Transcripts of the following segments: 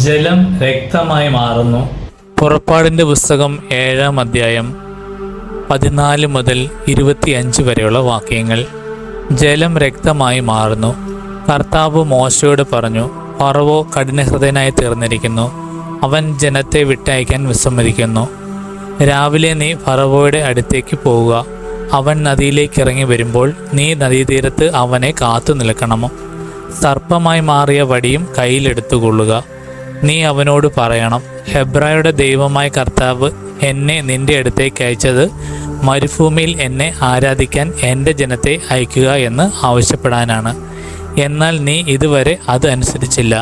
ജലം രക്തമായി മാറുന്നു. പുറപ്പാടിൻ്റെ പുസ്തകം 7-ാം അധ്യായം 14 മുതൽ 25 വരെയുള്ള വാക്യങ്ങൾ. ജലം രക്തമായി മാറുന്നു. കർത്താവ് മോശയോട് പറഞ്ഞു, ഫറവോ കഠിനഹൃദയനായി തീർന്നിരിക്കുന്നു, അവൻ ജനത്തെ വിട്ടയക്കാൻ വിസമ്മതിക്കുന്നു. രാവിലെ നീ ഫറവോയുടെ അടുത്തേക്ക് പോവുക. അവൻ നദിയിലേക്ക് ഇറങ്ങി വരുമ്പോൾ നീ നദീതീരത്ത് അവനെ കാത്തു നിൽക്കണമോ. സർപ്പമായി മാറിയ വടിയും കയ്യിലെടുത്തുകൊള്ളുക. നീ അവനോട് പറയണം, ഹെബ്രായരുടെ ദൈവമായ കർത്താവ് എന്നെ നിന്റെ അടുത്തേക്ക് അയച്ചത് മരുഭൂമിയിൽ എന്നെ ആരാധിക്കാൻ എൻ്റെ ജനത്തെ അയക്കുക എന്ന് ആവശ്യപ്പെടാനാണ്. എന്നാൽ നീ ഇതുവരെ അത് അനുസരിച്ചില്ല.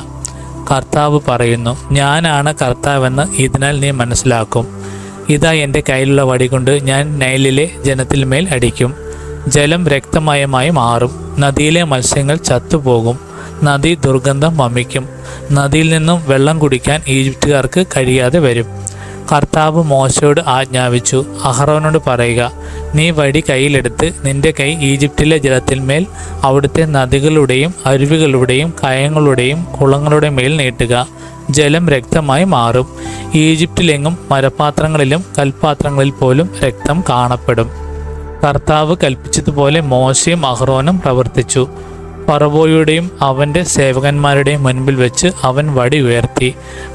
കർത്താവ് പറയുന്നു, ഞാനാണ് കർത്താവെന്ന് ഇതിനാൽ നീ മനസ്സിലാക്കും. ഇതാ എൻ്റെ കയ്യിലുള്ള വടി കൊണ്ട് ഞാൻ നൈലിലെ ജനത്തിന്മേൽ അടിക്കും. ജലം രക്തമയമായി മാറും. നദിയിലെ മത്സ്യങ്ങൾ ചത്തുപോകും. നദി ദുർഗന്ധം വമിക്കും. നദിയിൽ നിന്നും വെള്ളം കുടിക്കാൻ ഈജിപ്തുകാർക്ക് കഴിയാതെ വരും. കർത്താവ് മോശയോട് ആജ്ഞാപിച്ചു, അഹറോനോട് പറയുക, നീ വടി കയ്യിലെടുത്ത് നിന്റെ കൈ ഈജിപ്തിലെ ജലത്തിന്മേൽ അവിടുത്തെ നദികളുടെയും അരുവികളുടെയും കയങ്ങളുടെയും കുളങ്ങളുടെ മേൽ നീട്ടുക. ജലം രക്തമായി മാറും. ഈജിപ്തിലെങ്ങും മരപാത്രങ്ങളിലും കൽപാത്രങ്ങളിൽ പോലും രക്തം കാണപ്പെടും. കർത്താവ് കൽപ്പിച്ചതുപോലെ മോശയും അഹ്റോനും പ്രവർത്തിച്ചു. ഫറവോയുടെയും അവൻ്റെ സേവകന്മാരുടെയും മുൻപിൽ വെച്ച് അവൻ വടി ഉയർത്തി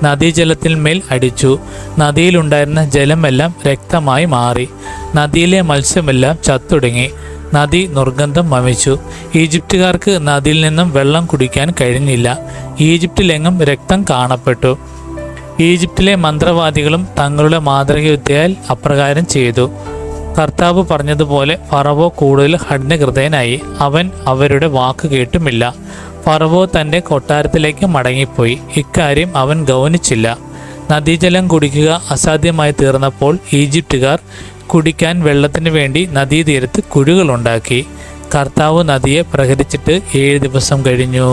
നദീജലത്തിന്മേൽ അടിച്ചു. നദിയിലുണ്ടായിരുന്ന ജലമെല്ലാം രക്തമായി മാറി. നദിയിലെ മത്സ്യമെല്ലാം ചത്തൊടുങ്ങി. നദി ദുർഗന്ധം വമിച്ചു. ഈജിപ്തുകാർക്ക് നദിയിൽ നിന്നും വെള്ളം കുടിക്കാൻ കഴിഞ്ഞില്ല. ഈജിപ്തിലെങ്ങും രക്തം കാണപ്പെട്ടു. ഈജിപ്തിലെ മന്ത്രവാദികളും തങ്ങളുടെ മാന്ത്രികവിദ്യയാൽ അപ്രകാരം ചെയ്തു. കർത്താവ് പറഞ്ഞതുപോലെ ഫറവോ കൂടുതൽ കഠിനഹൃദയനായി. അവൻ അവരുടെ വാക്ക് കേട്ടുമില്ല. ഫറവോ തൻ്റെ കൊട്ടാരത്തിലേക്ക് മടങ്ങിപ്പോയി. ഇക്കാര്യം അവൻ ഗൗനിച്ചില്ല. നദീജലം കുടിക്കുക അസാധ്യമായി തീർന്നപ്പോൾ ഈജിപ്തുകാർ കുടിക്കാൻ വെള്ളത്തിന് വേണ്ടി നദീതീരത്ത് കുഴികളുണ്ടാക്കി. കർത്താവ് നദിയെ പ്രഹരിച്ചിട്ട് 7 ദിവസം കഴിഞ്ഞു.